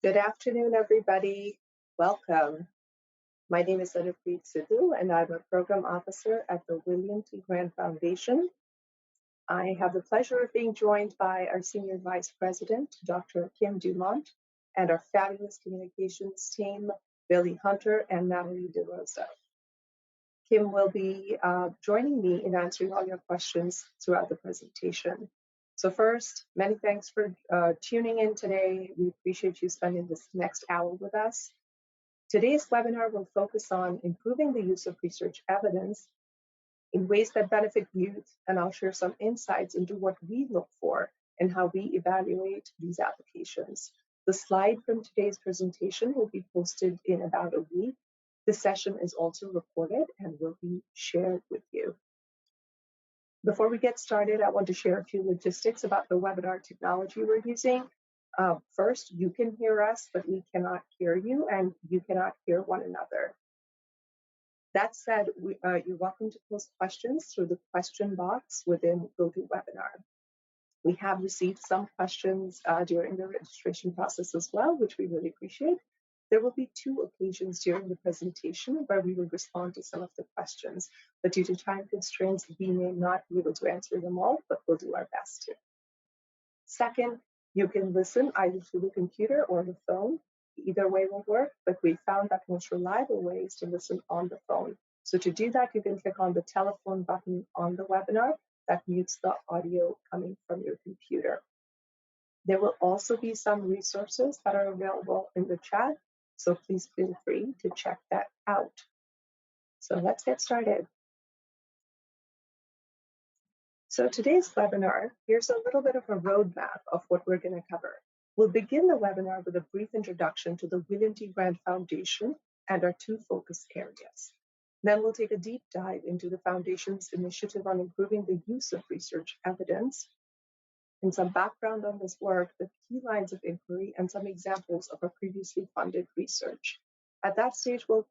Good afternoon, everybody. Welcome. My name is Anupreet Sidhu, and I'm a program officer at the William T. Grant Foundation. I have the pleasure of being joined by our Senior Vice President, Dr. Kim DuMont, and our fabulous communications team, Billy Hunter and Natalie DeRosa. Kim will be joining me in answering all your questions throughout the presentation. So first, many thanks for tuning in today. We appreciate you spending this next hour with us. Today's webinar will focus on improving the use of research evidence in ways that benefit youth, and I'll share some insights into what we look for and how we evaluate these applications. The slide from today's presentation will be posted in about a week. This session is also recorded and will be shared with you. Before we get started, I want to share a few logistics about the webinar technology we're using. First, you can hear us, but we cannot hear you, and you cannot hear one another. That said, you're welcome to post questions through the question box within GoToWebinar. We have received some questions during the registration process as well, which we really appreciate. There will be two occasions during the presentation where we will respond to some of the questions, but due to time constraints, we may not be able to answer them all, but we'll do our best to. Second, you can listen either through the computer or the phone. Either way will work, but we found that most reliable way is to listen on the phone. So to do that, you can click on the telephone button on the webinar that mutes the audio coming from your computer. There will also be some resources that are available in the chat, so please feel free to check that out. So let's get started. So today's webinar, here's a little bit of a roadmap of what we're going to cover. We'll begin the webinar with a brief introduction to the William T. Grant Foundation and our two focus areas. Then we'll take a deep dive into the Foundation's initiative on improving the use of research evidence, and some background on this work, the key lines of inquiry, and some examples of our previously funded research. At that stage, we'll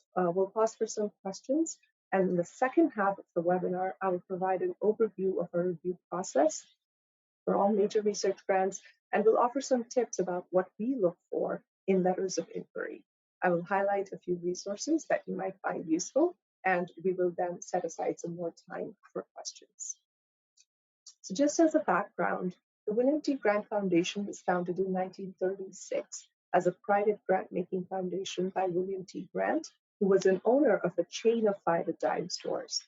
pause for some questions, and in the second half of the webinar, I will provide an overview of our review process for all major research grants, and we'll offer some tips about what we look for in letters of inquiry. I will highlight a few resources that you might find useful, and we will then set aside some more time for questions. So just as a background, the William T. Grant Foundation was founded in 1936 as a private grant-making foundation by William T. Grant, who was an owner of a chain of 5 dime stores.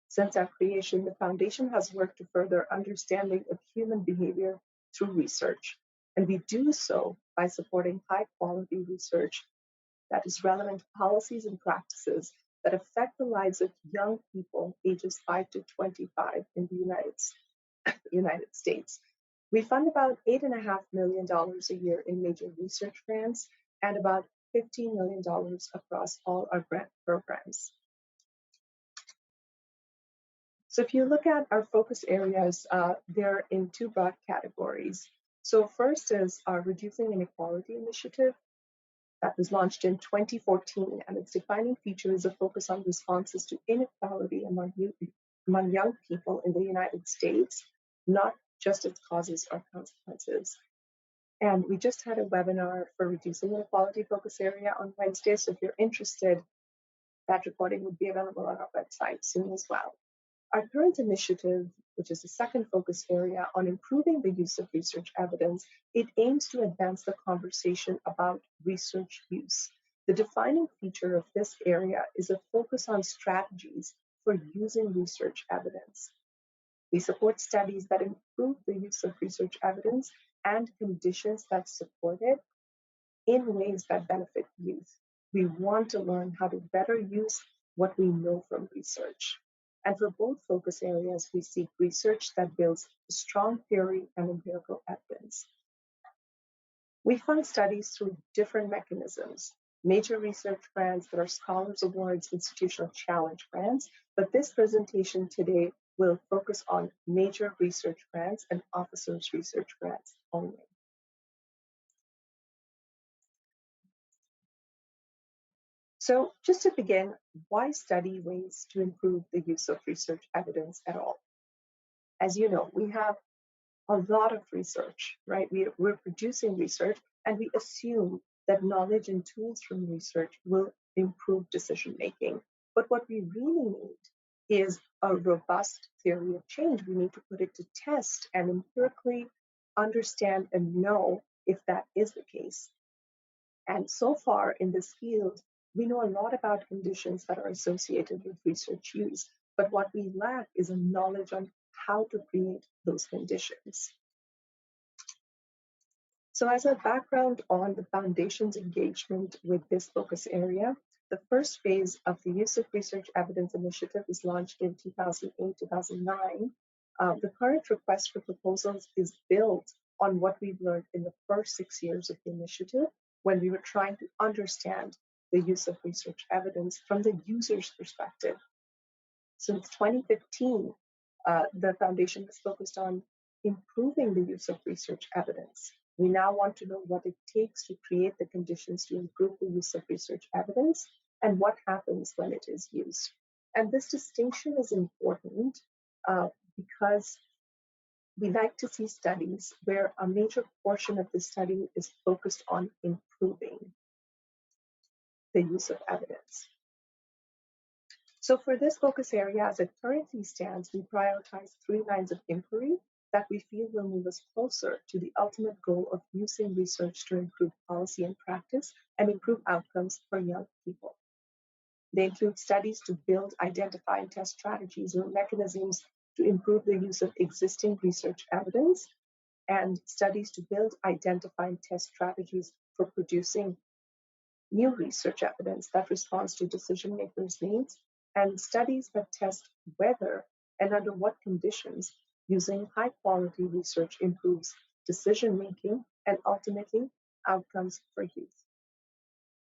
Since our creation, the foundation has worked to further understanding of human behavior through research, and we do so by supporting high-quality research that is relevant to policies and practices that affect the lives of young people ages 5 to 25 in the United States. We fund about $8.5 million a year in major research grants and about $15 million across all our grant programs. So if you look at our focus areas, they're in two broad categories. So first is our Reducing Inequality initiative that was launched in 2014, and its defining feature is a focus on responses to inequality among young people in the United States, not just its causes or consequences. And we just had a webinar for Reducing Inequality focus area on Wednesday, so if you're interested, that recording would be available on our website soon as well. Our current initiative, which is the second focus area on improving the use of research evidence, it aims to advance the conversation about research use. The defining feature of this area is a focus on strategies for using research evidence. We support studies that improve the use of research evidence and conditions that support it in ways that benefit youth. We want to learn how to better use what we know from research. And for both focus areas, we seek research that builds strong theory and empirical evidence. We fund studies through different mechanisms: major research grants, there are scholars awards, institutional challenge grants, but this presentation today will focus on major research grants and officers' research grants only. So just to begin, why study ways to improve the use of research evidence at all? As you know, we have a lot of research, right? We're producing research, and we assume that knowledge and tools from research will improve decision making. But what we really need is a robust theory of change. We need to put it to test and empirically understand and know if that is the case. And so far in this field, we know a lot about conditions that are associated with research use, but what we lack is a knowledge on how to create those conditions. So as a background on the Foundation's engagement with this focus area, the first phase of the Use of Research Evidence Initiative was launched in 2008-2009. The current request for proposals is built on what we've learned in the first 6 years of the initiative, when we were trying to understand the use of research evidence from the user's perspective. Since 2015, the Foundation has focused on improving the use of research evidence. We now want to know what it takes to create the conditions to improve the use of research evidence and what happens when it is used. And this distinction is important because we like to see studies where a major portion of the study is focused on improving the use of evidence. So for this focus area, as it currently stands, we prioritize 3 lines of inquiry that we feel will move us closer to the ultimate goal of using research to improve policy and practice and improve outcomes for young people. They include studies to build, identify, and test strategies or mechanisms to improve the use of existing research evidence, and studies to build, identify, and test strategies for producing new research evidence that responds to decision makers' needs, and studies that test whether and under what conditions using high quality research improves decision making and ultimately outcomes for youth.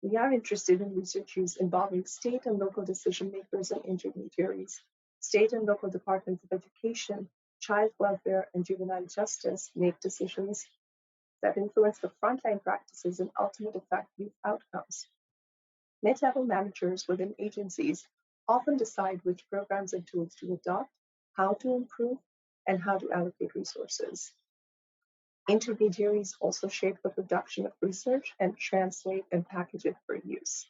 We are interested in research use involving state and local decision makers and intermediaries. State and local departments of education, child welfare, and juvenile justice make decisions that influence the frontline practices and ultimate affect youth outcomes. Mid-level managers within agencies often decide which programs and tools to adopt, how to improve, and how to allocate resources. Intermediaries also shape the production of research and translate and package it for use.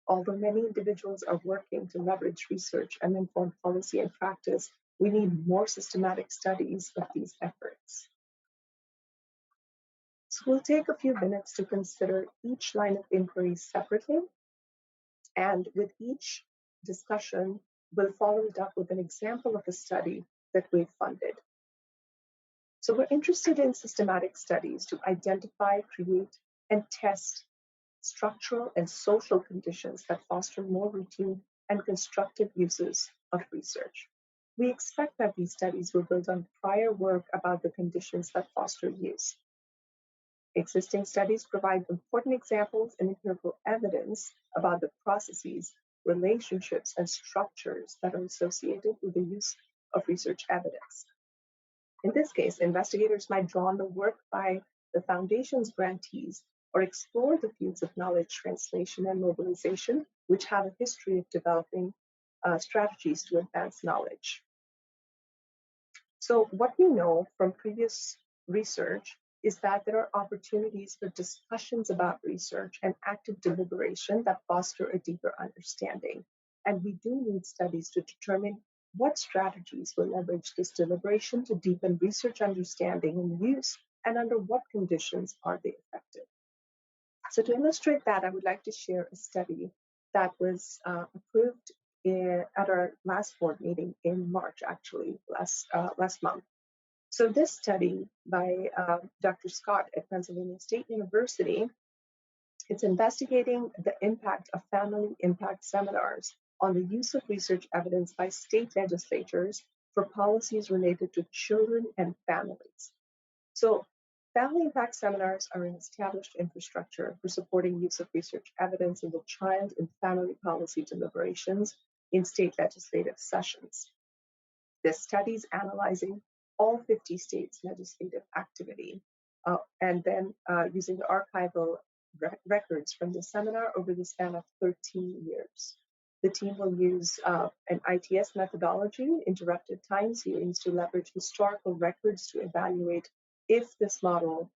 Although many individuals are working to leverage research and inform policy and practice, we need more systematic studies of these efforts. So we'll take a few minutes to consider each line of inquiry separately, and with each discussion, we'll follow it up with an example of a study that we've funded. So we're interested in systematic studies to identify, create, and test structural and social conditions that foster more routine and constructive uses of research. We expect that these studies will build on prior work about the conditions that foster use. Existing studies provide important examples and empirical evidence about the processes, relationships, and structures that are associated with the use of research evidence. In this case, investigators might draw on the work by the Foundation's grantees or explore the fields of knowledge translation and mobilization, which have a history of developing strategies to advance knowledge. So what we know from previous research is that there are opportunities for discussions about research and active deliberation that foster a deeper understanding. And we do need studies to determine what strategies will leverage this deliberation to deepen research understanding and use, and under what conditions are they effective. So to illustrate that, I would like to share a study that was approved at our last board meeting in March, actually, last month. So this study by Dr. Scott at Pennsylvania State University, it's investigating the impact of family impact seminars on the use of research evidence by state legislatures for policies related to children and families. So family impact seminars are an established infrastructure for supporting use of research evidence in the child and family policy deliberations in state legislative sessions. This study is analyzing all 50 states' legislative activity, and then using the archival records from the seminar over the span of 13 years. The team will use an ITS methodology, interrupted time series, to leverage historical records to evaluate if this model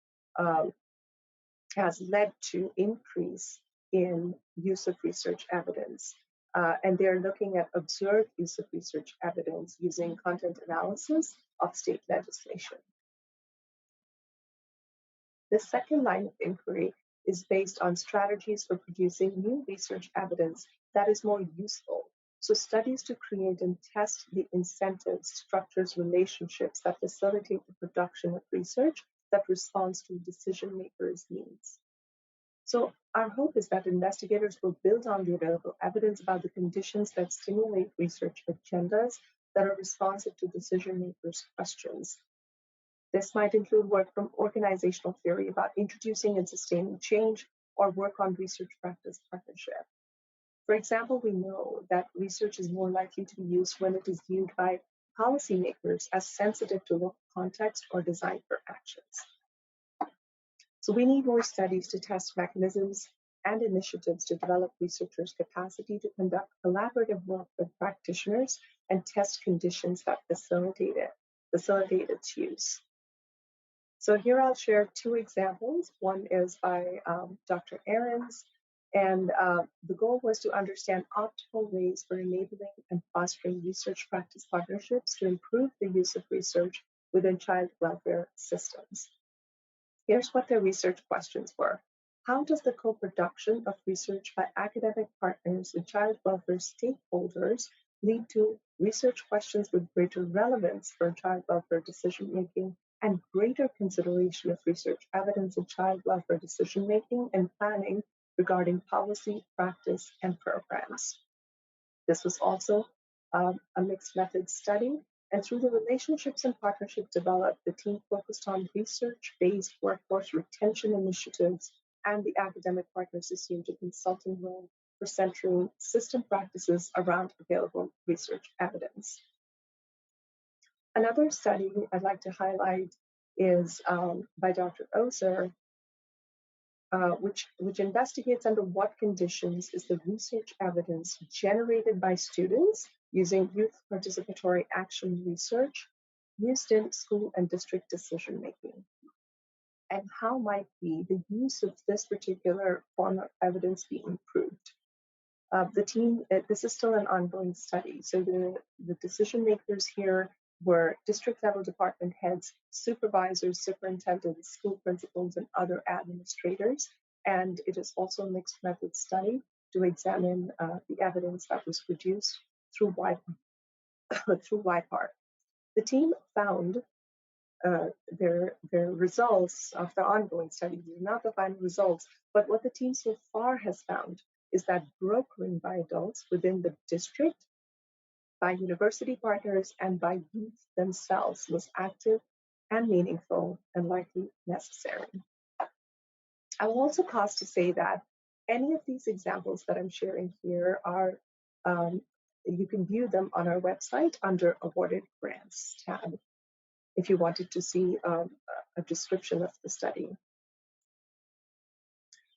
has led to increase in use of research evidence. And they're looking at observed use of research evidence using content analysis of state legislation. The second line of inquiry is based on strategies for producing new research evidence that is more useful. So studies to create and test the incentives, structures, relationships that facilitate the production of research that responds to decision makers' needs. So our hope is that investigators will build on the available evidence about the conditions that stimulate research agendas that are responsive to decision makers' questions. This might include work from organizational theory about introducing and sustaining change, or work on research practice partnership. For example, we know that research is more likely to be used when it is viewed by policymakers as sensitive to local context or designed for actions. So we need more studies to test mechanisms and initiatives to develop researchers' capacity to conduct collaborative work with practitioners and test conditions that facilitate its use. So here I'll share two examples. One is by Dr. Ahrens, and the goal was to understand optimal ways for enabling and fostering research practice partnerships to improve the use of research within child welfare systems. Here's what their research questions were. How does the co-production of research by academic partners and child welfare stakeholders lead to research questions with greater relevance for child welfare decision-making and greater consideration of research evidence in child welfare decision-making and planning regarding policy, practice, and programs? This was also a mixed method study, and through the relationships and partnerships developed, the team focused on research-based workforce retention initiatives, and the academic partners assumed a consulting role for centering system practices around available research evidence. Another study I'd like to highlight is by Dr. Ozer, which investigates under what conditions is the research evidence generated by students using youth participatory action research used in school and district decision making, and how might the use of this particular form of evidence be improved. The team, this is still an ongoing study, so the decision makers here were district level department heads, supervisors, superintendents, school principals, and other administrators. And it is also a mixed method study to examine the evidence that was produced through YPAR. The team found their results of the ongoing study, not the final results, but what the team so far has found is that brokering by adults within the district, by university partners, and by youth themselves was active and meaningful and likely necessary. I will also pause to say that any of these examples that I'm sharing here are, you can view them on our website under Awarded Grants tab if you wanted to see a description of the study.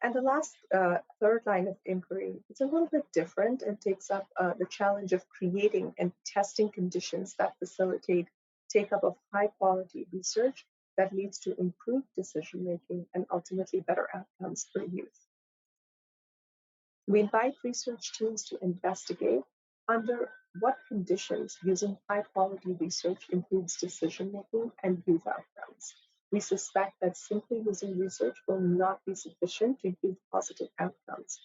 And the last third line of inquiry is a little bit different and takes up the challenge of creating and testing conditions that facilitate take-up of high-quality research that leads to improved decision-making and ultimately better outcomes for youth. We invite research teams to investigate under what conditions using high-quality research improves decision-making and youth outcomes. We suspect that simply using research will not be sufficient to yield positive outcomes.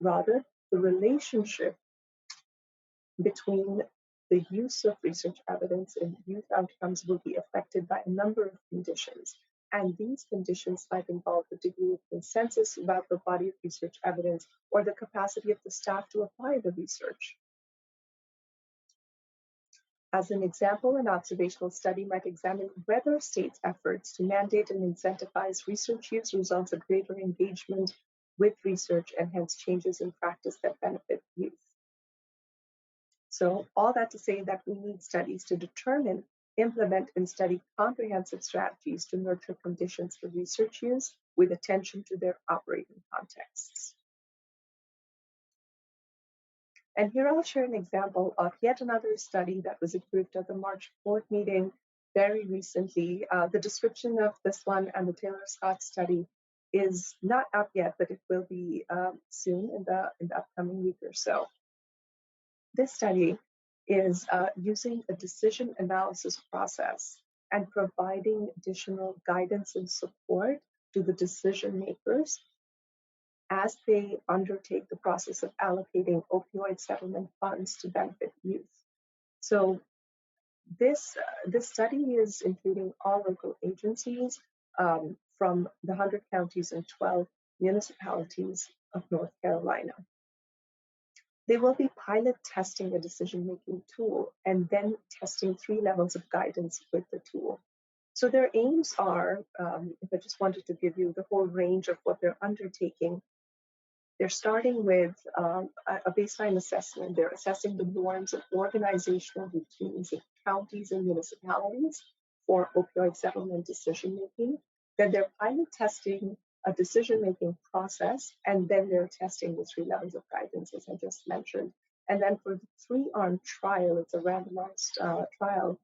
Rather, the relationship between the use of research evidence and youth outcomes will be affected by a number of conditions. And these conditions might involve the degree of consensus about the body of research evidence or the capacity of the staff to apply the research. As an example, an observational study might examine whether states' efforts to mandate and incentivize research use results in greater engagement with research and hence changes in practice that benefit youth. So all that to say that we need studies to determine, implement, and study comprehensive strategies to nurture conditions for research use with attention to their operating contexts. And here I'll share an example of yet another study that was approved at the March 4th meeting very recently. The description of this one and the Taylor Scott study is not up yet, but it will be soon in the upcoming week or so. This study is using a decision analysis process and providing additional guidance and support to the decision makers as they undertake the process of allocating opioid settlement funds to benefit youth. So this study is including all local agencies from the 100 counties and 12 municipalities of North Carolina. They will be pilot testing a decision-making tool and then testing 3 levels of guidance with the tool. So their aims are, if I just wanted to give you the whole range of what they're undertaking, they're starting with a baseline assessment. They're assessing the norms of organizational routines in counties and municipalities for opioid settlement decision-making. Then they're pilot testing a decision-making process, and then they're testing the 3 levels of guidance, as I just mentioned. And then for the 3-arm trial, it's a randomized trial,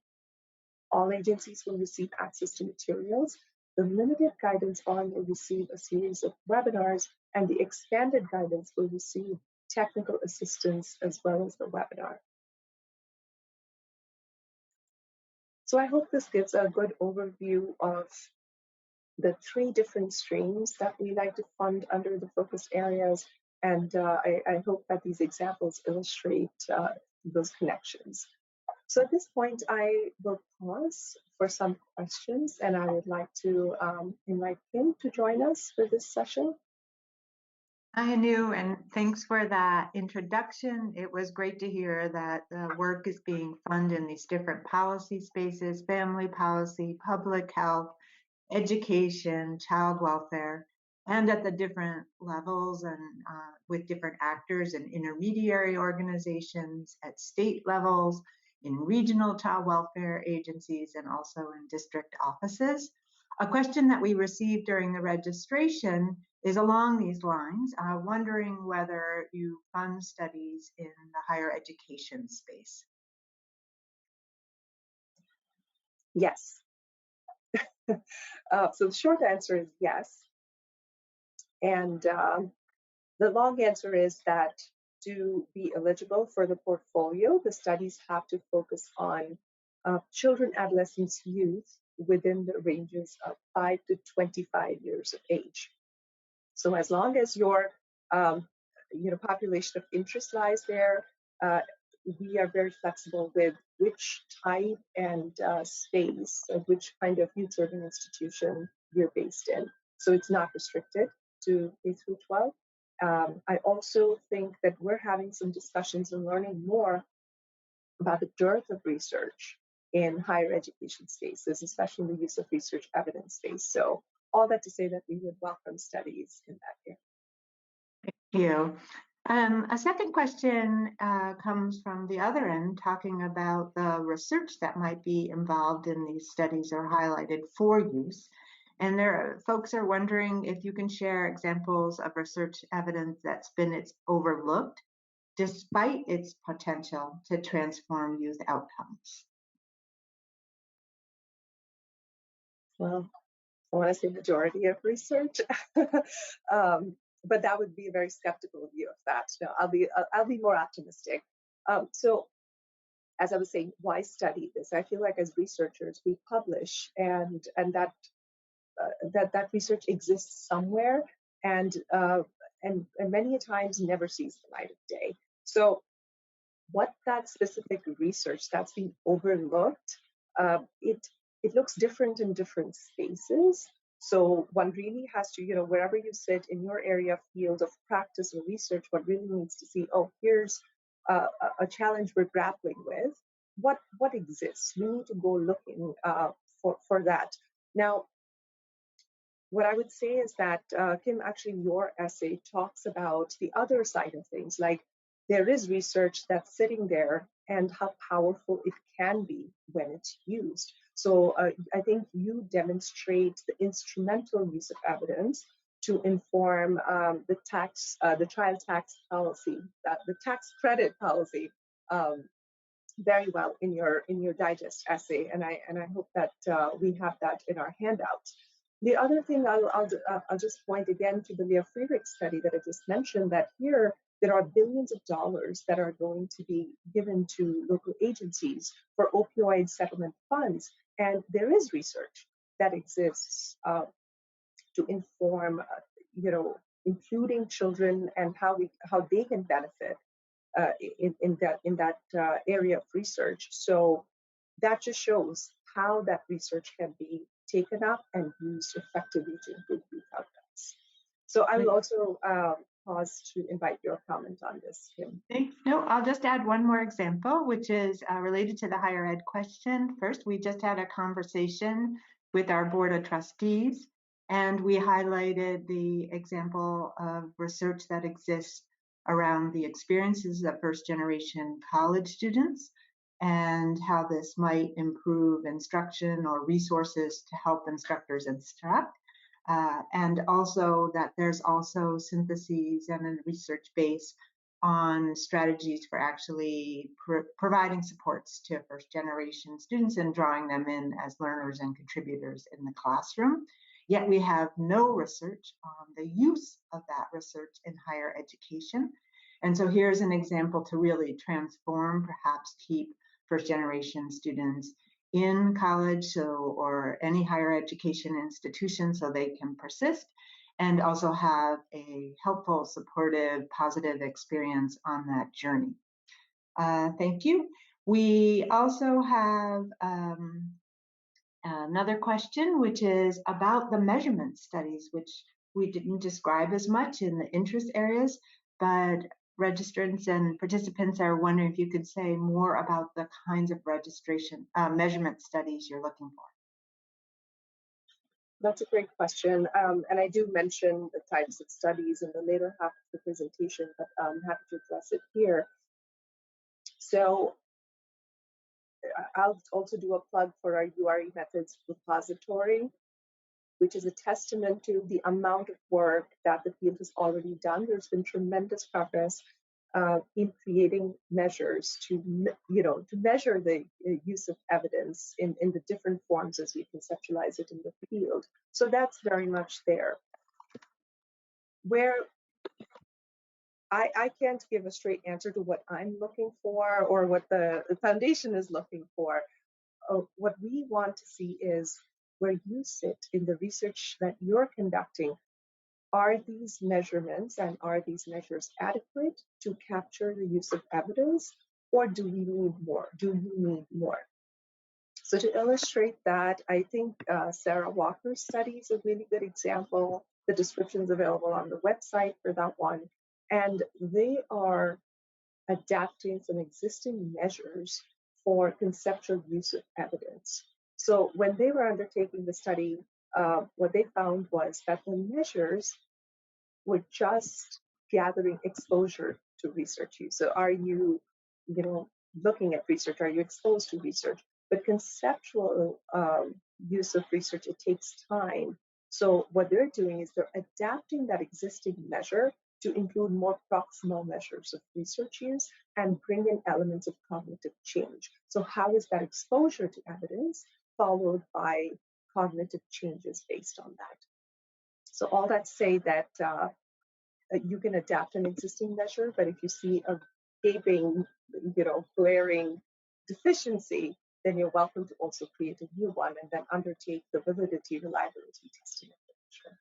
all agencies will receive access to materials. The limited guidance arm will receive a series of webinars, and the expanded guidance will receive technical assistance as well as the webinar. So I hope this gives a good overview of the 3 different streams that we like to fund under the focus areas, and I hope that these examples illustrate those connections. So at this point, I will pause for some questions, and I would like to invite Kim to join us for this session. Hi, Anu, and thanks for that introduction. It was great to hear that the work is being funded in these different policy spaces: family policy, public health, education, child welfare, and at the different levels and with different actors and intermediary organizations at state levels, in regional child welfare agencies, and also in district offices. A question that we received during the registration is along these lines, wondering whether you fund studies in the higher education space. Yes. So the short answer is yes. And the long answer is that to be eligible for the portfolio, the studies have to focus on children, adolescents, youth within the ranges of 5 to 25 years of age. So as long as your population of interest lies there, we are very flexible with which type and space of which kind of youth serving institution you're based in. So it's not restricted to K through 12. I also think that we're having some discussions and learning more about the dearth of research in higher education spaces, especially the use of research evidence space. So all that to say that we would welcome studies in that area. Thank you. A second question comes from the other end, talking about the research that might be involved in these studies or highlighted for use. And folks are wondering if you can share examples of research evidence that's been overlooked despite its potential to transform youth outcomes. Well, I want to say majority of research, but that would be a very skeptical view of that. No, I'll be more optimistic. So, as I was saying, why study this? I feel like as researchers, we publish, and that research exists somewhere, and many a times never sees the light of day. So, what that specific research that's being overlooked, it looks different in different spaces. So one really has to, wherever you sit in your area, field of practice or research, one really needs to see, oh, here's a challenge we're grappling with. What exists? We need to go looking for that. Now, what I would say is that, Kim, actually your essay talks about the other side of things, like there is research that's sitting there and how powerful it can be when it's used. So I think you demonstrate the instrumental use of evidence to inform the child tax policy, the tax credit policy, very well in your digest essay, and I hope that we have that in our handouts. The other thing I'll just point again to the Leah Friedrich study that I just mentioned, that here there are billions of dollars that are going to be given to local agencies for opioid settlement funds. And there is research that exists to inform, including children and how they can benefit in that area of research. So that just shows how that research can be taken up and used effectively to improve youth outcomes. So I will also pause to invite your comment on this, Kim. Thanks. No, I'll just add one more example, which is related to the higher ed question. First, we just had a conversation with our board of trustees, and we highlighted the example of research that exists around the experiences of first generation college students and how this might improve instruction or resources to help instructors instruct. And also that there's also syntheses and a research base on strategies for actually providing supports to first generation students and drawing them in as learners and contributors in the classroom. Yet we have no research on the use of that research in higher education. And so here's an example to really transform, perhaps keep first generation students in college or any higher education institution so they can persist and also have a helpful, supportive, positive experience on that journey. Thank you. We also have another question, which is about the measurement studies, which we didn't describe as much in the interest areas, but registrants and participants are wondering if you could say more about the kinds of registration measurement studies you're looking for. That's a great question. And I do mention the types of studies in the later half of the presentation, but I'm happy to address it here. So I'll also do a plug for our URE methods repository, which is a testament to the amount of work that the field has already done. There's been tremendous progress in creating measures to measure the use of evidence in the different forms as we conceptualize it in the field. So that's very much there. Where I can't give a straight answer to what I'm looking for or what the foundation is looking for. What we want to see is where you sit in the research that you're conducting. Are these measurements and are these measures adequate to capture the use of evidence, or do we need more? Do you need more? So to illustrate that, I think Sarah Walker's study is a really good example. The description is available on the website for that one. And they are adapting some existing measures for conceptual use of evidence. So when they were undertaking the study, what they found was that the measures were just gathering exposure to research use. So are you, looking at research? Are you exposed to research? But conceptual use of research, it takes time. So what they're doing is they're adapting that existing measure to include more proximal measures of research use and bring in elements of cognitive change. So how is that exposure to evidence followed by cognitive changes based on that? So all that to say that you can adapt an existing measure, but if you see a gaping, glaring deficiency, then you're welcome to also create a new one and then undertake the validity, reliability testing of the measure.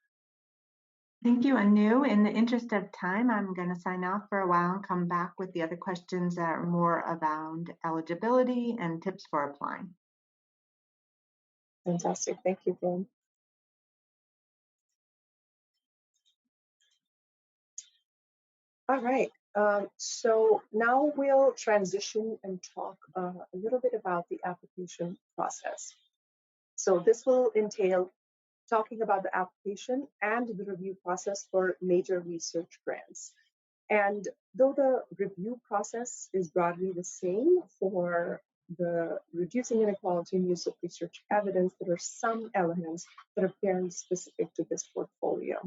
Thank you, Anu. In the interest of time, I'm going to sign off for a while and come back with the other questions that are more around eligibility and tips for applying. Fantastic. Thank you, Kim. All right. So now we'll transition and talk a little bit about the application process. So this will entail talking about the application and the review process for major research grants. And though the review process is broadly the same for the reducing inequality and use of research evidence, there are some elements that are very specific to this portfolio.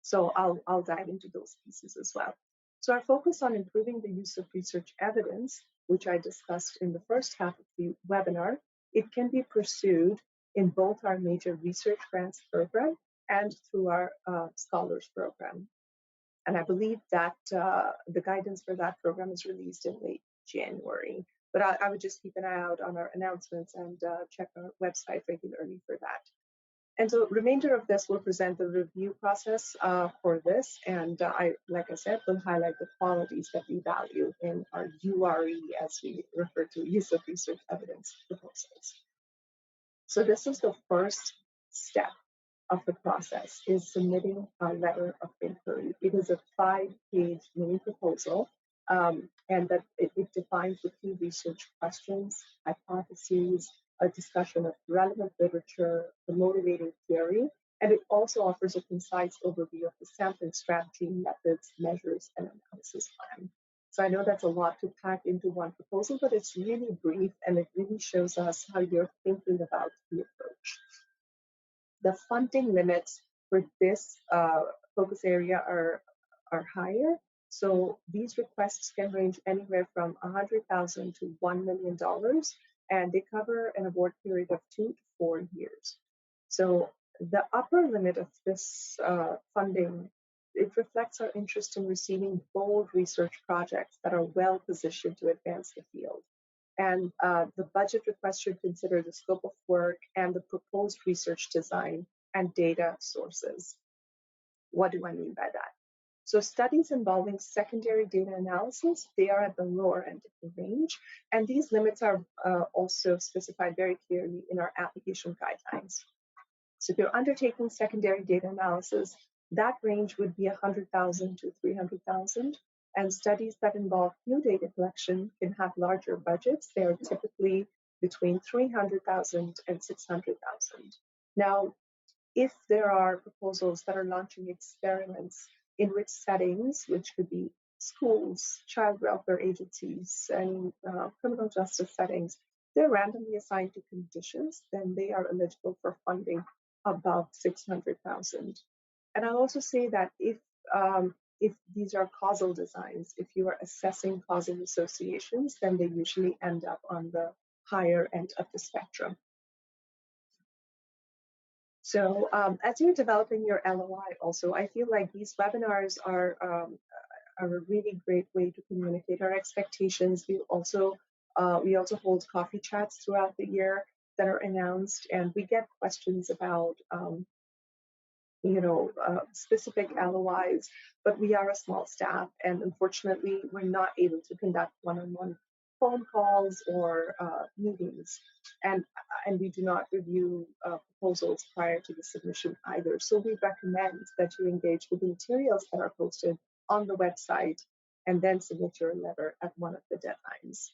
So I'll dive into those pieces as well. So our focus on improving the use of research evidence, which I discussed in the first half of the webinar, it can be pursued in both our major research grants program and through our scholars program. And I believe that the guidance for that program is released in late January. But I would just keep an eye out on our announcements and check our website regularly for that. And so remainder of this will present the review process for this. And like I said, will highlight the qualities that we value in our URE, as we refer to, use of research evidence proposals. So this is the first step of the process, is submitting a letter of inquiry. It is a 5-page mini proposal, and that it defines the key research questions, hypotheses, a discussion of relevant literature, the motivating theory, and it also offers a concise overview of the sampling strategy, methods, measures, and analysis plan. So I know that's a lot to pack into one proposal, but it's really brief and it really shows us how you're thinking about the approach. The funding limits for this focus area are higher. So these requests can range anywhere from $100,000 to $1 million, and they cover an award period of 2 to 4 years. So the upper limit of this funding, it reflects our interest in receiving bold research projects that are well positioned to advance the field. And the budget request should consider the scope of work and the proposed research design and data sources. What do I mean by that? So studies involving secondary data analysis, they are at the lower end of the range. And these limits are also specified very clearly in our application guidelines. So if you're undertaking secondary data analysis, that range would be 100,000 to 300,000. And studies that involve new data collection can have larger budgets. They are typically between 300,000 and 600,000. Now, if there are proposals that are launching experiments in which settings, which could be schools, child welfare agencies, and criminal justice settings, they're randomly assigned to conditions, then they are eligible for funding above 600,000. And I'll also say that if these are causal designs, if you are assessing causal associations, then they usually end up on the higher end of the spectrum. So as you're developing your LOI also, I feel like these webinars are a really great way to communicate our expectations. We also hold coffee chats throughout the year that are announced, and we get questions about specific LOIs, but we are a small staff, and unfortunately, we're not able to conduct one-on-one phone calls or meetings, and we do not review proposals prior to the submission either. So we recommend that you engage with the materials that are posted on the website and then submit your letter at one of the deadlines.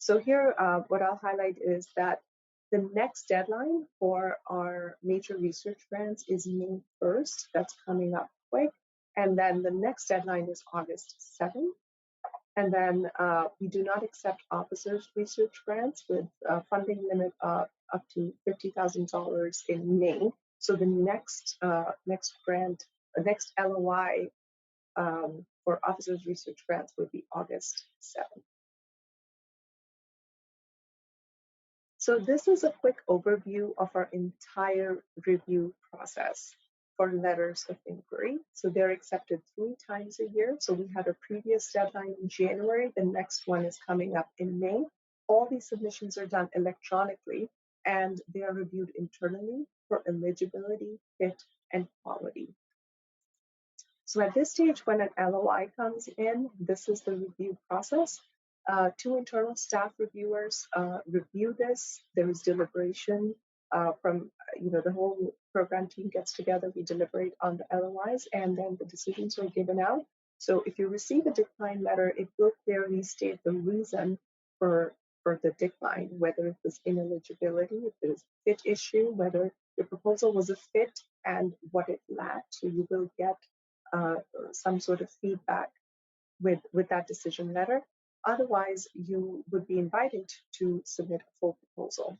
So here, what I'll highlight is that the next deadline for our major research grants is May 1st. That's coming up quick. And then the next deadline is August 7th. And then we do not accept officers' research grants with a funding limit of up to $50,000 in May. So the next LOI for officers' research grants would be August 7th. So this is a quick overview of our entire review process for letters of inquiry. So they're accepted 3 times a year. So we had a previous deadline in January. The next one is coming up in May. All these submissions are done electronically, and they are reviewed internally for eligibility, fit, and quality. So at this stage, when an LOI comes in, this is the review process. 2 internal staff reviewers review this. There is deliberation from, the whole program team gets together. We deliberate on the LOIs, and then the decisions are given out. So if you receive a decline letter, it will clearly state the reason for the decline, whether it was ineligibility, if it was a fit issue, whether your proposal was a fit, and what it lacked. So you will get some sort of feedback with that decision letter. Otherwise, you would be invited to submit a full proposal.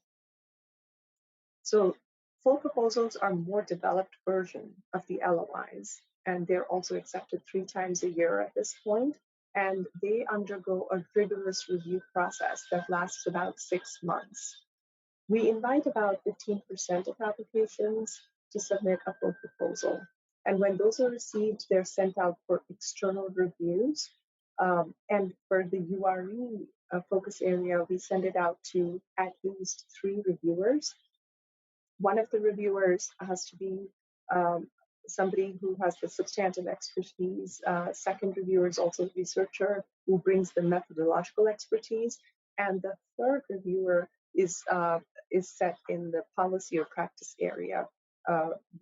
So full proposals are a more developed version of the LOIs, and they're also accepted 3 times a year at this point, and they undergo a rigorous review process that lasts about 6 months. We invite about 15% of applications to submit a full proposal. And when those are received, they're sent out for external reviews. And for the URE focus area, we send it out to at least 3 reviewers. One of the reviewers has to be um, somebody who has the substantive expertise. Second reviewer is also a researcher who brings the methodological expertise. And the third reviewer is set in the policy or practice area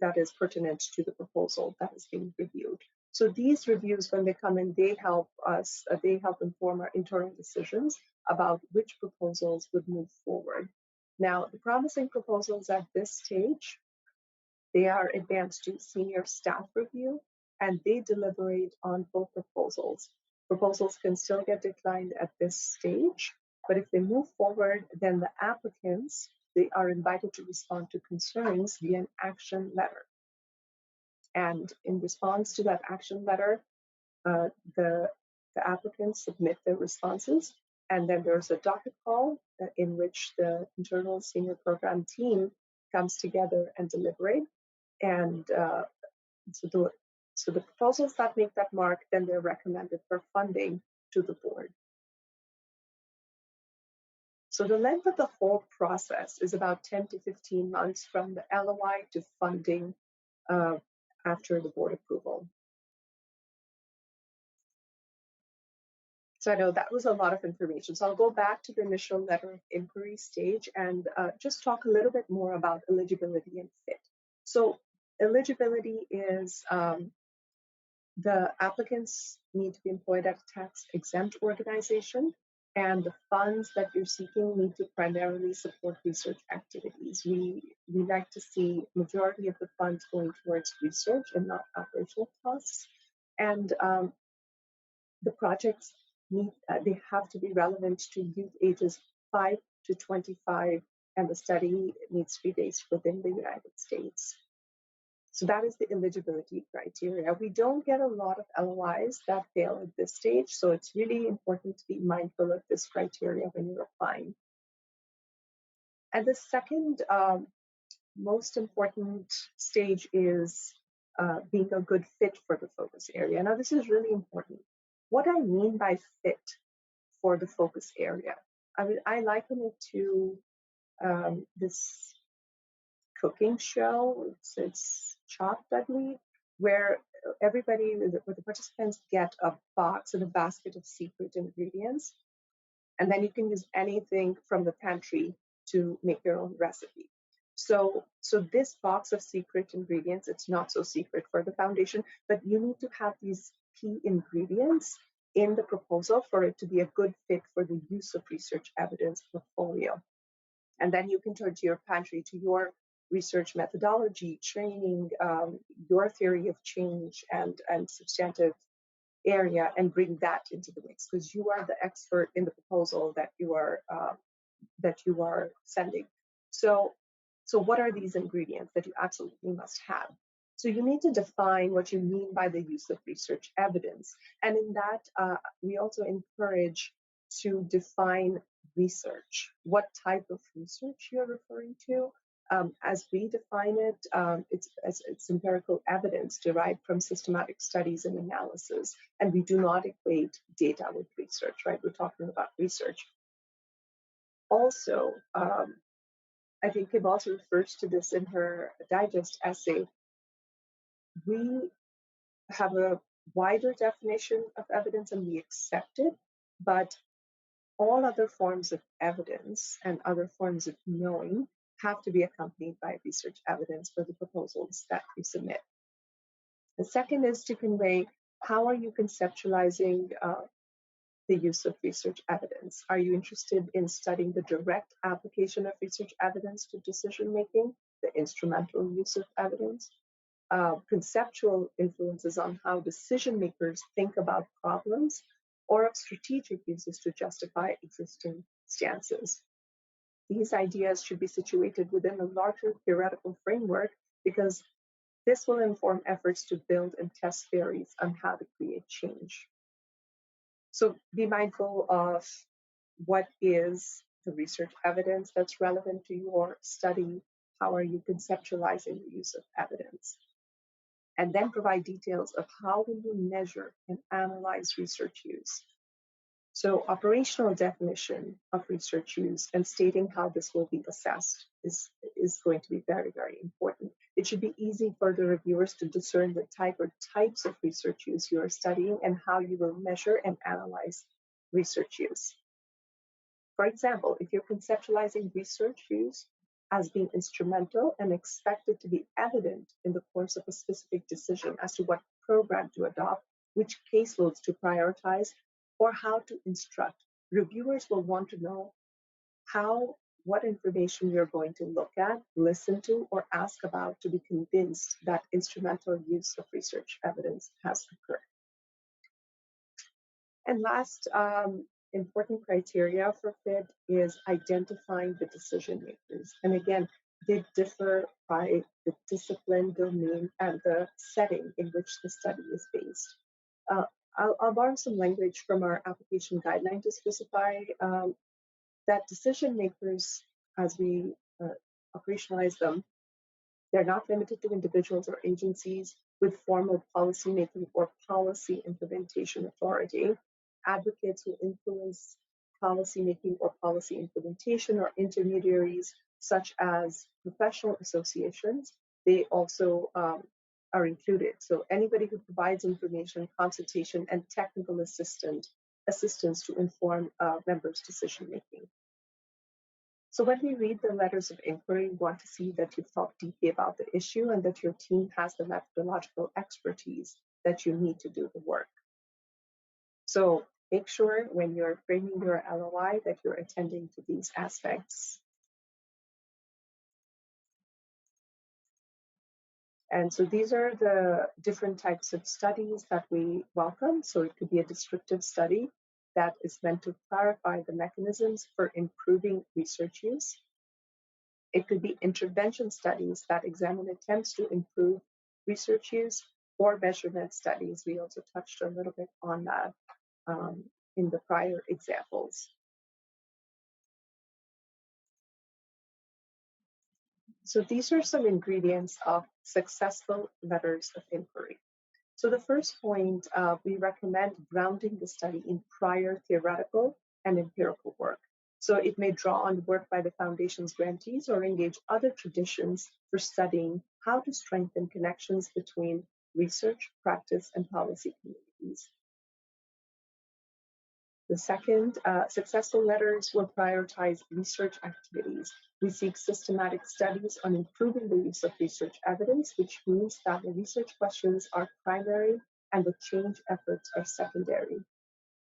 that is pertinent to the proposal that is being reviewed. So these reviews, when they come in, they help us, they help inform our internal decisions about which proposals would move forward. Now, the promising proposals at this stage, they are advanced to senior staff review, and they deliberate on full proposals. Proposals can still get declined at this stage, but if they move forward, then the applicants, they are invited to respond to concerns via an action letter. And in response to that action letter, the applicants submit their responses, and then there's a docket call in which the internal senior program team comes together and deliberate. And so the proposals that make that mark, then they're recommended for funding to the board. So the length of the whole process is about 10 to 15 months from the LOI to funding after the board approval. So I know that was a lot of information. So I'll go back to the initial letter of inquiry stage and just talk a little bit more about eligibility and fit. So eligibility is the applicants need to be employed at a tax-exempt organization, and the funds that you're seeking need to primarily support research activities. We like to see majority of the funds going towards research and not operational costs. And the projects they have to be relevant to youth ages 5 to 25, and the study needs to be based within the United States. So that is the eligibility criteria. We don't get a lot of LOIs that fail at this stage, so it's really important to be mindful of this criteria when you're applying. And the second most important stage is being a good fit for the focus area. Now, this is really important. What I mean by fit for the focus area, I liken it to this cooking show. It's Chopped, I believe, where where the participants get a box and a basket of secret ingredients, and then you can use anything from the pantry to make your own recipe. So this box of secret ingredients, it's not so secret for the foundation, but you need to have these key ingredients in the proposal for it to be a good fit for the use of research evidence portfolio. And then you can turn to your pantry, to your research methodology, training, your theory of change and substantive area, and bring that into the mix, because you are the expert in the proposal that you are sending. So what are these ingredients that you absolutely must have? So you need to define what you mean by the use of research evidence. And in that, we also encourage to define research, what type of research you're referring to. As we define it, it's empirical evidence derived from systematic studies and analysis. And we do not equate data with research, right? We're talking about research. Also, I think Kim also refers to this in her digest essay. We have a wider definition of evidence and we accept it, but all other forms of evidence and other forms of knowing have to be accompanied by research evidence for the proposals that we submit. The second is to convey how are you conceptualizing the use of research evidence. Are you interested in studying the direct application of research evidence to decision making, the instrumental use of evidence, conceptual influences on how decision makers think about problems, or of strategic uses to justify existing stances? These ideas should be situated within a larger theoretical framework, because this will inform efforts to build and test theories on how to create change. So be mindful of what is the research evidence that's relevant to your study? How are you conceptualizing the use of evidence? And then provide details of how will you measure and analyze research use. So operational definition of research use and stating how this will be assessed is going to be very, very important. It should be easy for the reviewers to discern the type or types of research use you are studying and how you will measure and analyze research use. For example, if you're conceptualizing research use as being instrumental and expected to be evident in the course of a specific decision as to what program to adopt, which caseloads to prioritize, or how to instruct, reviewers will want to know what information you're going to look at, listen to, or ask about to be convinced that instrumental use of research evidence has occurred. And last important criteria for FIT is identifying the decision makers. And again, they differ by the discipline, domain, and the setting in which the study is based. I'll borrow some language from our application guideline to specify that decision makers, as we operationalize them, they're not limited to individuals or agencies with formal policymaking or policy implementation authority, advocates who influence policymaking or policy implementation, or intermediaries such as professional associations. They also are included. So anybody who provides information, consultation, and technical assistance to inform members' decision making. So when we read the letters of inquiry, we want to see that you've thought deeply about the issue and that your team has the methodological expertise that you need to do the work. So make sure when you're framing your LOI that you're attending to these aspects. And so these are the different types of studies that we welcome. So it could be a descriptive study that is meant to clarify the mechanisms for improving research use. It could be intervention studies that examine attempts to improve research use, or measurement studies. We also touched a little bit on that in the prior examples. So these are some ingredients of successful letters of inquiry. So the first point, we recommend grounding the study in prior theoretical and empirical work. So it may draw on work by the Foundation's grantees or engage other traditions for studying how to strengthen connections between research, practice, and policy communities. The second, successful letters will prioritize research activities. We seek systematic studies on improving the use of research evidence, which means that the research questions are primary and the change efforts are secondary.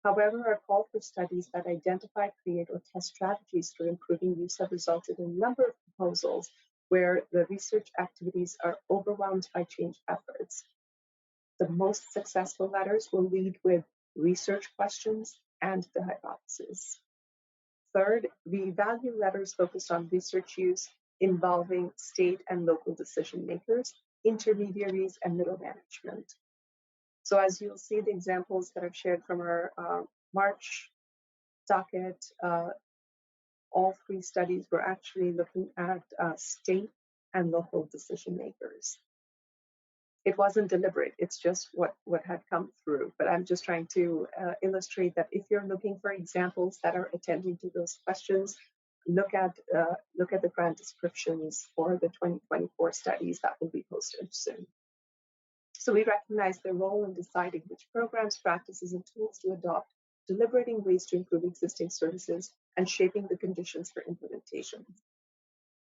However, our call for studies that identify, create, or test strategies for improving use have resulted in a number of proposals where the research activities are overwhelmed by change efforts. The most successful letters will lead with research questions and the hypothesis. Third, we value letters focused on research use involving state and local decision makers, intermediaries, and middle management. So as you'll see the examples that I've shared from our March docket, all three studies were actually looking at state and local decision makers. It wasn't deliberate, it's just what had come through. But I'm just trying to illustrate that if you're looking for examples that are attending to those questions, look at the grant descriptions for the 2024 studies that will be posted soon. So we recognize their role in deciding which programs, practices, and tools to adopt, deliberating ways to improve existing services, and shaping the conditions for implementation.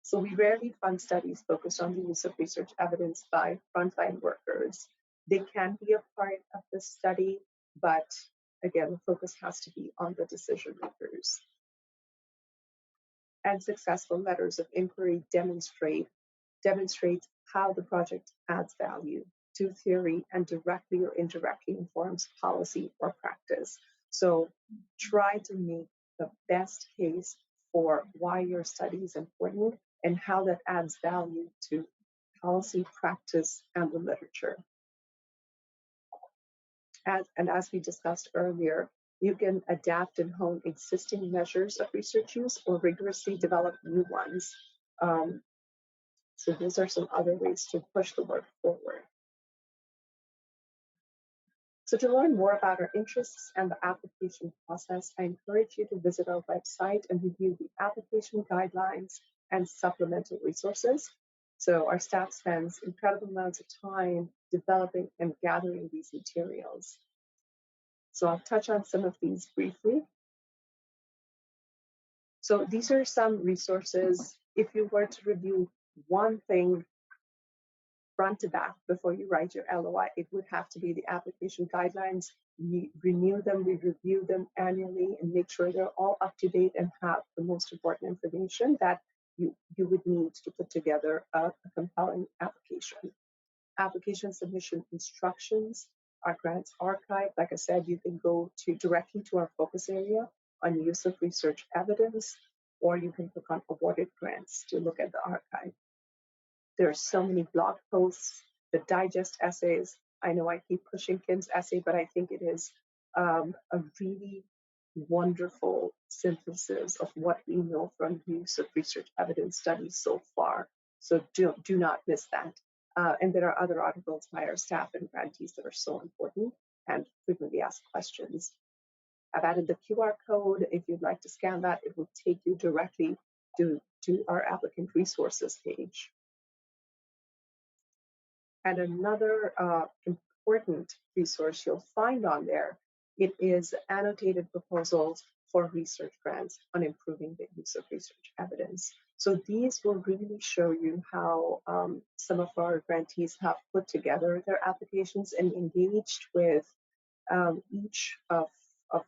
So we rarely fund studies focused on the use of research evidence by frontline workers. They can be a part of the study, but again, the focus has to be on the decision makers. And successful letters of inquiry demonstrates how the project adds value to theory and directly or indirectly informs policy or practice. So try to make the best case for why your study is important and how that adds value to policy, practice, and the literature. As we discussed earlier, You can adapt and hone existing measures of research use or rigorously develop new ones. So these are some other ways to push the work forward. So to learn more about our interests and the application process, I encourage you to visit our website and review the application guidelines and supplemental resources. So our staff spends incredible amounts of time developing and gathering these materials. So I'll touch on some of these briefly. So these are some resources. If you were to review one thing front to back before you write your LOI, it would have to be the application guidelines. We renew them, we review them annually, and make sure they're all up to date and have the most important information that you would need to put together a compelling application. Application submission instructions, our grants archive. Like I said, you can go directly to our focus area on use of research evidence, or you can click on awarded grants to look at the archive. There are so many blog posts, the digest essays. I know I keep pushing Kim's essay, but I think it is a really wonderful synthesis of what we know from use of research evidence studies so far. So do not miss that. And there are other articles by our staff and grantees that are so important and frequently asked questions. I've added the QR code. If you'd like to scan that, it will take you directly to our applicant resources page. And another important resource you'll find on there, it is annotated proposals for research grants on improving the use of research evidence. So these will really show you how some of our grantees have put together their applications and engaged with each of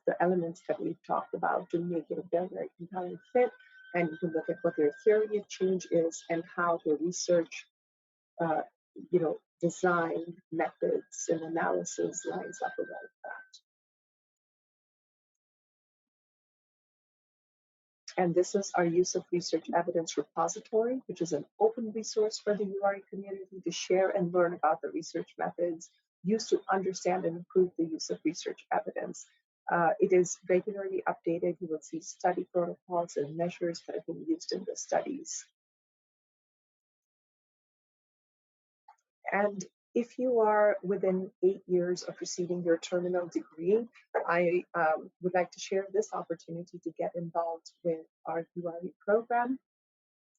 the elements that we've talked about to make it a very, very compelling fit. And you can look at what their theory of change is and how their research design methods and analysis lines up with all of that. And this is our use of research evidence repository, which is an open resource for the URE community to share and learn about the research methods used to understand and improve the use of research evidence. It is regularly updated. You will see study protocols and measures that have been used in the studies. And if you are within 8 years of receiving your terminal degree, I would like to share this opportunity to get involved with our URE program.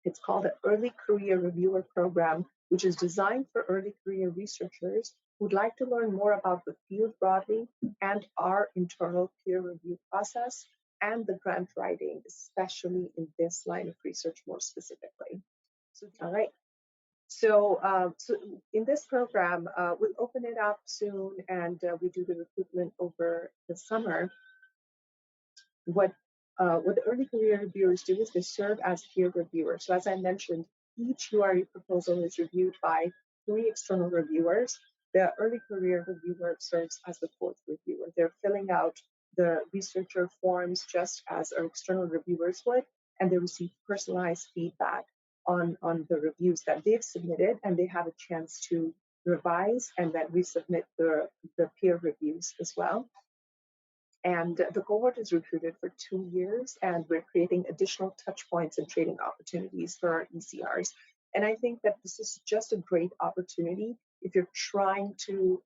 It's called the Early Career Reviewer Program, which is designed for early career researchers who'd like to learn more about the field broadly and our internal peer review process and the grant writing, especially in this line of research more specifically. So, all right. So in this program, we'll open it up soon, and we do the recruitment over the summer. What the early career reviewers do is they serve as peer reviewers. So as I mentioned, each URE proposal is reviewed by 3 external reviewers. The early career reviewer serves as the 4th reviewer. They're filling out the researcher forms just as our external reviewers would, and they receive personalized feedback on the reviews that they've submitted, and they have a chance to revise and then resubmit the peer reviews as well. And the cohort is recruited for 2 years, and we're creating additional touch points and training opportunities for our ECRs. And I think that this is just a great opportunity if you're trying to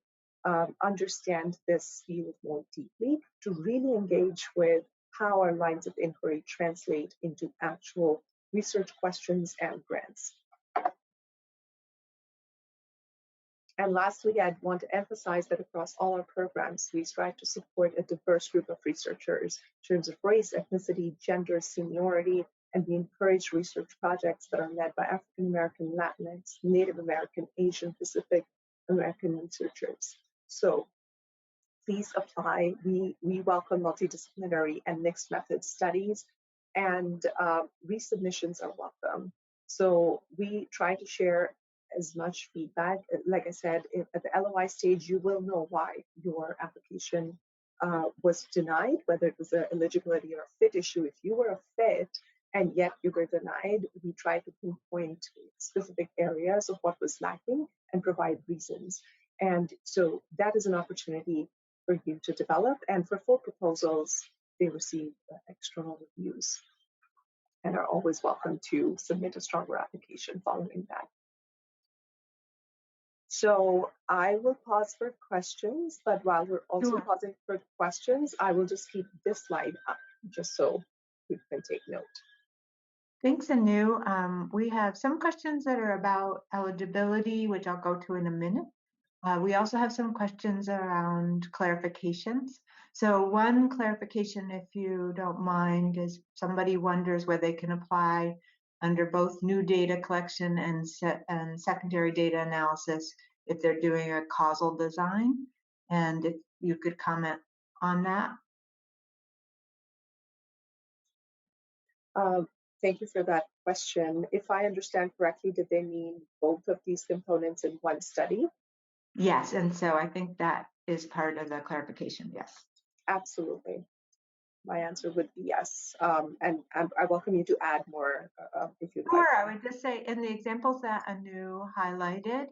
understand this field more deeply, to really engage with how our lines of inquiry translate into actual research questions and grants. And lastly, I'd want to emphasize that across all our programs, we strive to support a diverse group of researchers in terms of race, ethnicity, gender, seniority, and we encourage research projects that are led by African American, Latinx, Native American, Asian, Pacific American researchers. So please apply. We welcome multidisciplinary and mixed method studies, and resubmissions are welcome. So we try to share as much feedback. Like I said, at the LOI stage, you will know why your application was denied, whether it was an eligibility or a fit issue. If you were a fit and yet you were denied, we try to pinpoint specific areas of what was lacking and provide reasons. And so that is an opportunity for you to develop. And for full proposals, they receive external reviews and are always welcome to submit a stronger application following that. So I will pause for questions, but while we're also Sure. pausing for questions, I will just keep this slide up just so you can take note. Thanks, Anu. We have some questions that are about eligibility, which I'll go to in a minute. We also have some questions around clarifications. So one clarification, if you don't mind, is somebody wonders where they can apply under both new data collection and secondary data analysis if they're doing a causal design. And if you could comment on that. Thank you for that question. If I understand correctly, did they mean both of these components in one study? Yes, and so I think that is part of the clarification, yes. Absolutely. My answer would be yes. And I welcome you to add more if you'd like. Sure, I would just say in the examples that Anu highlighted,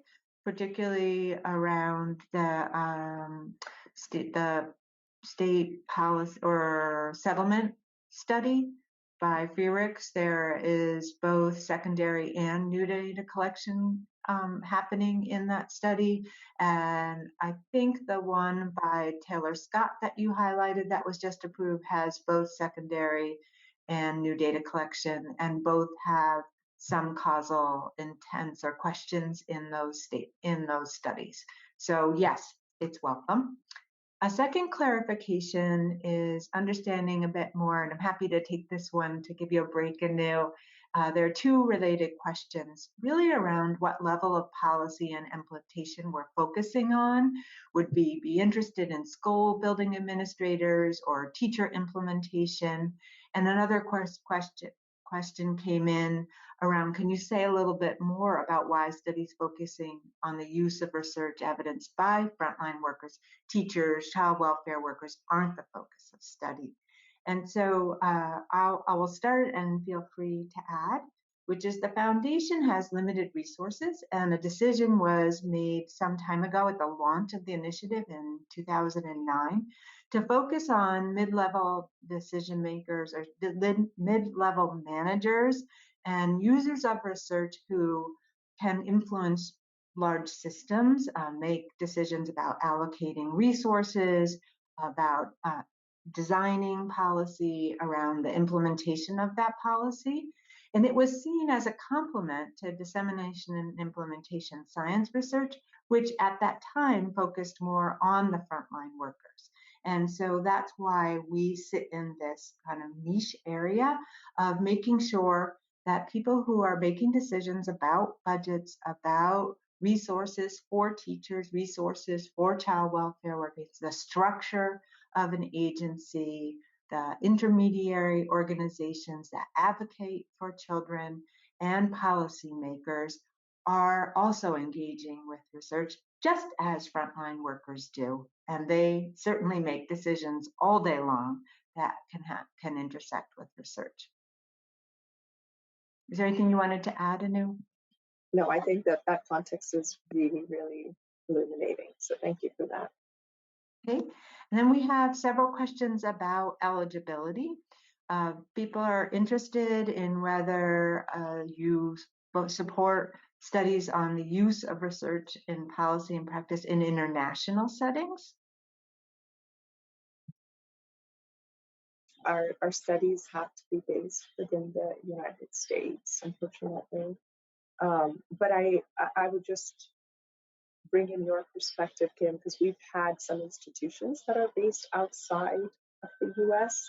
particularly around the state policy or settlement study by Frericks, there is both secondary and new data collection happening in that study. And I think the one by Taylor Scott that you highlighted that was just approved has both secondary and new data collection, and both have some causal intents or questions in those studies. So yes, it's welcome. A second clarification is understanding a bit more, and I'm happy to take this one to give you a break anew. There are two related questions really around what level of policy and implementation we're focusing on. Would we be interested in school building administrators or teacher implementation? And another question came in around, can you say a little bit more about why studies focusing on the use of research evidence by frontline workers, teachers, child welfare workers aren't the focus of study? And so I will start and feel free to add, which is the foundation has limited resources, and a decision was made some time ago at the launch of the initiative in 2009 to focus on mid-level decision makers or mid-level managers and users of research who can influence large systems, make decisions about allocating resources, about designing policy around the implementation of that policy. And it was seen as a complement to dissemination and implementation science research, which at that time focused more on the frontline workers. And so that's why we sit in this kind of niche area of making sure that people who are making decisions about budgets, about resources for teachers, resources for child welfare workers, the structure of an agency, the intermediary organizations that advocate for children, and policymakers are also engaging with research just as frontline workers do. And they certainly make decisions all day long that can intersect with research. Is there anything you wanted to add, Anu? No, I think that context is really, really illuminating. So thank you for that. Okay, and then we have several questions about eligibility. People are interested in whether you support studies on the use of research in policy and practice in international settings. Our studies have to be based within the United States, unfortunately. But I would just bring in your perspective, Kim, because we've had some institutions that are based outside of the US,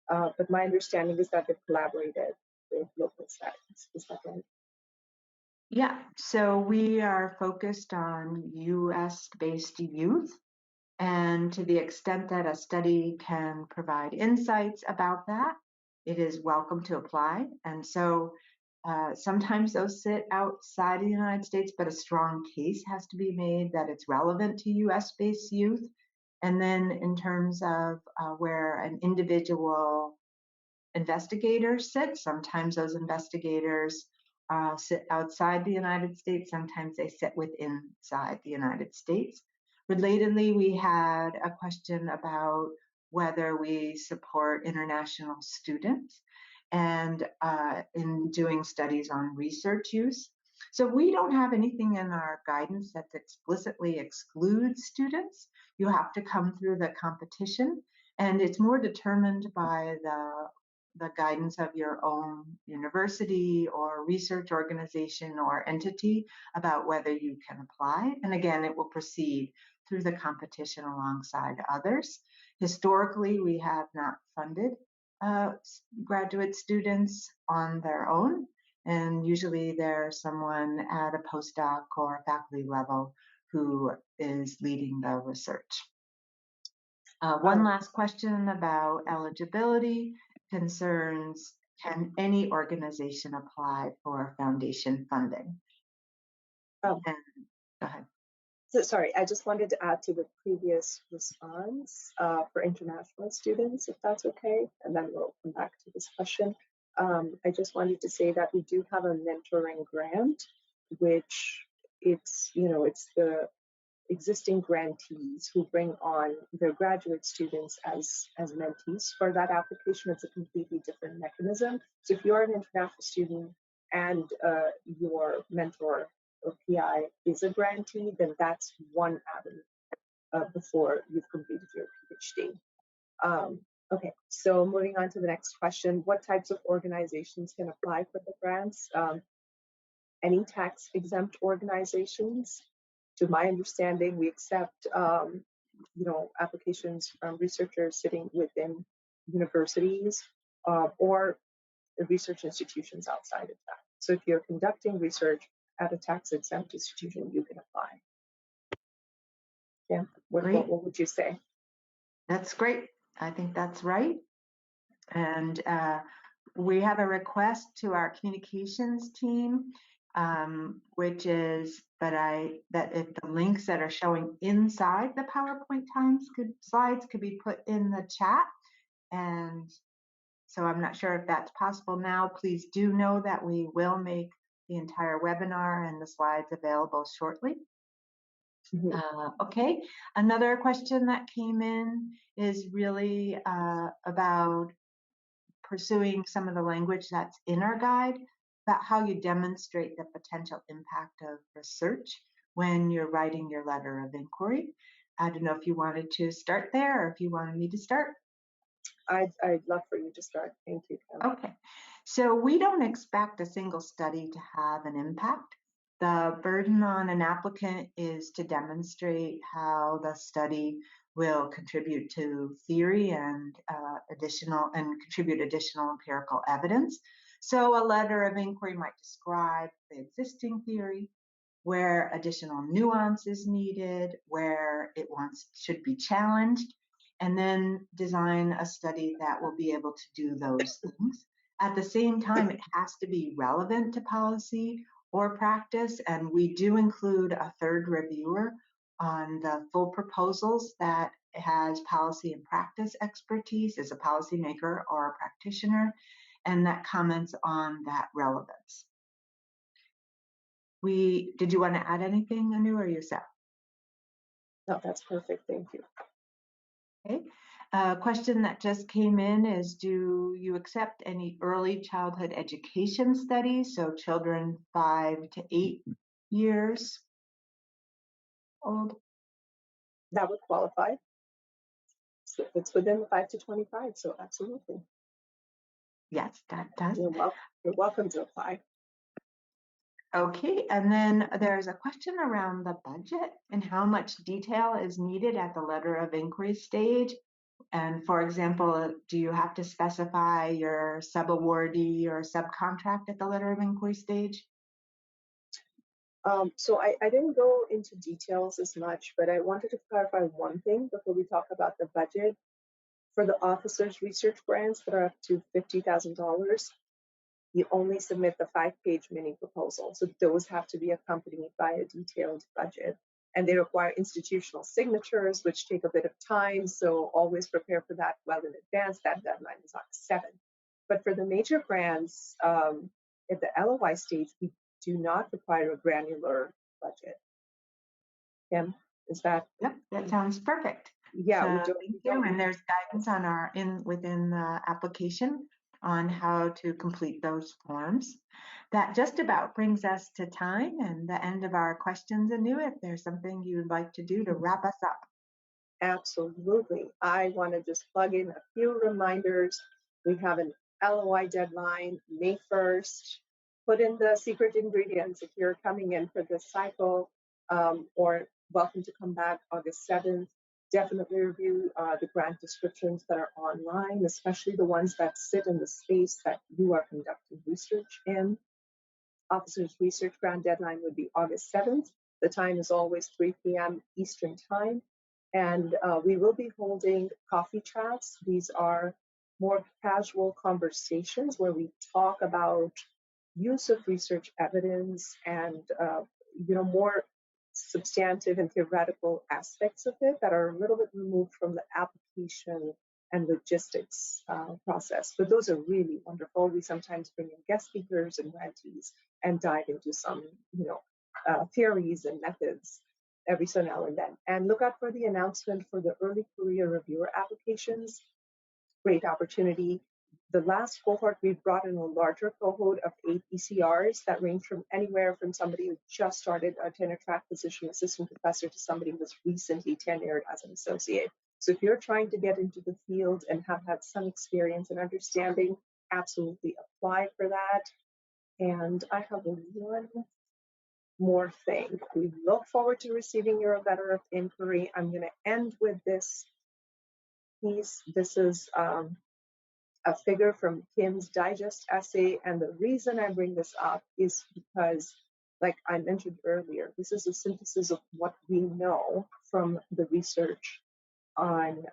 but my understanding is that they've collaborated with local settings. Is that right? Yeah, so we are focused on US-based youth, and to the extent that a study can provide insights about that, it is welcome to apply. And so sometimes those sit outside of the United States, but a strong case has to be made that it's relevant to US-based youth. And then in terms of where an individual investigator sits, sometimes those investigators sit outside the United States, sometimes they sit inside the United States. Relatedly, we had a question about whether we support international students and in doing studies on research use. So we don't have anything in our guidance that explicitly excludes students. You have to come through the competition, and it's more determined by the guidance of your own university or research organization or entity about whether you can apply. And again, it will proceed through the competition alongside others. Historically, we have not funded graduate students on their own, and usually there's someone at a postdoc or faculty level who is leading the research. One last question about eligibility concerns, can any organization apply for foundation funding? Oh. And go ahead. So, sorry, I just wanted to add to the previous response for international students, if that's okay, and then we'll come back to this question. I just wanted to say that we do have a mentoring grant, which it's the existing grantees who bring on their graduate students as mentees. For that application, it's a completely different mechanism. So if you're an international student and your mentor or PI is a grantee, then that's one avenue before you've completed your PhD. Okay, so moving on to the next question. What types of organizations can apply for the grants? Any tax-exempt organizations. To my understanding, we accept applications from researchers sitting within universities or research institutions outside of that. So if you're conducting research at a tax-exempt institution, you can apply. Yeah, what would you say? That's great. I think that's right. And we have a request to our communications team, which is that if the links that are showing inside the PowerPoint slides could be put in the chat. And so I'm not sure if that's possible now. Please do know that we will make the entire webinar and the slides available shortly. Okay, another question that came in is really about pursuing some of the language that's in our guide about how you demonstrate the potential impact of research when you're writing your letter of inquiry. I don't know if you wanted to start there or if you wanted me to start. I'd love for you to start. Thank you, Kim. Okay, so we don't expect a single study to have an impact. The burden on an applicant is to demonstrate how the study will contribute to theory and contribute additional empirical evidence. So a letter of inquiry might describe the existing theory, where additional nuance is needed, where it should be challenged, and then design a study that will be able to do those things. At the same time, it has to be relevant to policy or practice, and we do include a third reviewer on the full proposals that has policy and practice expertise, as a policymaker or a practitioner, and that comments on that relevance. Did you want to add anything, Anu, or yourself? No, that's perfect. Thank you. Okay. A question that just came in is, do you accept any early childhood education studies, so children 5 to 8 years old? That would qualify. So it's within the 5 to 25, so absolutely. Yes, that does. You're welcome to apply. Okay, and then there's a question around the budget and how much detail is needed at the letter of inquiry stage. And for example, do you have to specify your sub-awardee or subcontract at the letter of inquiry stage? So I didn't go into details as much, but I wanted to clarify one thing before we talk about the budget. For the officers' research grants that are up to $50,000, you only submit the 5-page mini proposal. So those have to be accompanied by a detailed budget. And they require institutional signatures, which take a bit of time. So always prepare for that well in advance. That deadline is August 7th. But for the major grants, at the LOI stage, we do not require a granular budget. Kim? Is that? Yep, that sounds perfect. Yeah, So thank we you. don't. And there's guidance on our within the application on how to complete those forms. That just about brings us to time and the end of our questions. Anu, if there's something you'd like to do to wrap us up. Absolutely. I want to just plug in a few reminders. We have an LOI deadline, May 1st. Put in the secret ingredients if you're coming in for this cycle, or welcome to come back August 7th. Definitely review the grant descriptions that are online, especially the ones that sit in the space that you are conducting research in. Officers' research grant deadline would be August 7th. The time is always 3 p.m. Eastern Time. And we will be holding coffee chats. These are more casual conversations where we talk about use of research evidence and more substantive and theoretical aspects of it that are a little bit removed from the application and logistics process. But those are really wonderful. We sometimes bring in guest speakers and grantees and dive into some, theories and methods every so now and then. And look out for the announcement for the early career reviewer applications. Great opportunity. The last cohort, we brought in a larger cohort of 8 ECRs that range from anywhere from somebody who just started a tenure track position, assistant professor, to somebody who was recently tenured as an associate. So if you're trying to get into the field and have had some experience and understanding, absolutely apply for that. And I have one more thing. We look forward to receiving your letter of inquiry. I'm going to end with this piece. This is a figure from Kim's Digest essay. And the reason I bring this up is because, like I mentioned earlier, this is a synthesis of what we know from the research on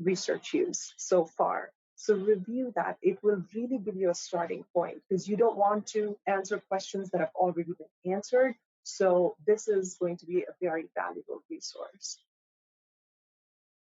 research use so far. So review that. It will really give you a starting point because you don't want to answer questions that have already been answered. So this is going to be a very valuable resource.